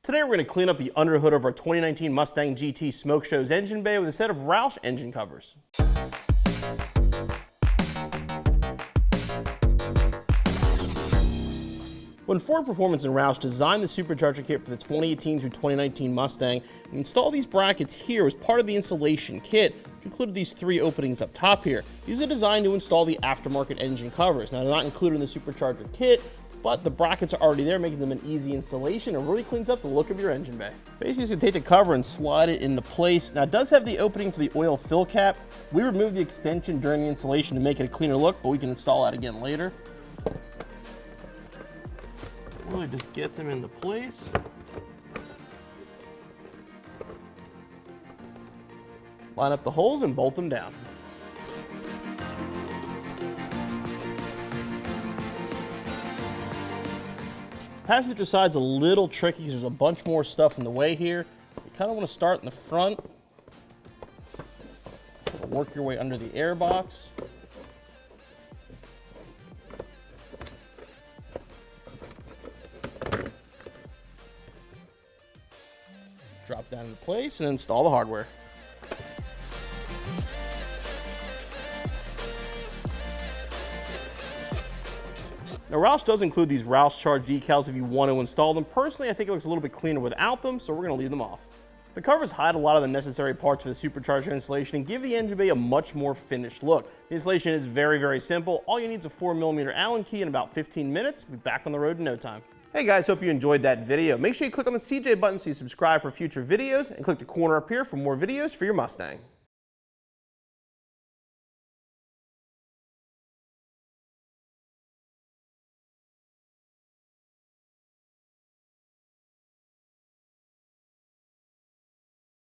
Today we're going to clean up the underhood of our 2019 Mustang GT Smoke Show's engine bay with a set of Roush engine covers. When Ford Performance and Roush designed the supercharger kit for the 2018 through 2019 Mustang, we installed these brackets here as part of the installation kit, which included these three openings up top here. These are designed to install the aftermarket engine covers. Now, they're not included in the supercharger kit, but the brackets are already there, making them an easy installation and really cleans up the look of your engine bay. Basically, you can take the cover and slide it into place. Now, it does have the opening for the oil fill cap. We removed the extension during the installation to make it a cleaner look, but we can install that again later. Really just get them into place. Line up the holes and bolt them down. Passenger side's a little tricky because there's a bunch more stuff in the way here. You kind of want to start in the front. Work your way under the air box. Drop down into place and install the hardware. Now, Roush does include these ROUSHCharged decals if you want to install them. Personally, I think it looks a little bit cleaner without them, so we're going to leave them off. The covers hide a lot of the necessary parts for the supercharger installation and give the engine bay a much more finished look. The installation is very, very simple. All you need is a 4mm Allen key in about 15 minutes. We'll be back on the road in no time. Hey guys, hope you enjoyed that video. Make sure you click on the CJ button so you subscribe for future videos and click the corner up here for more videos for your Mustang.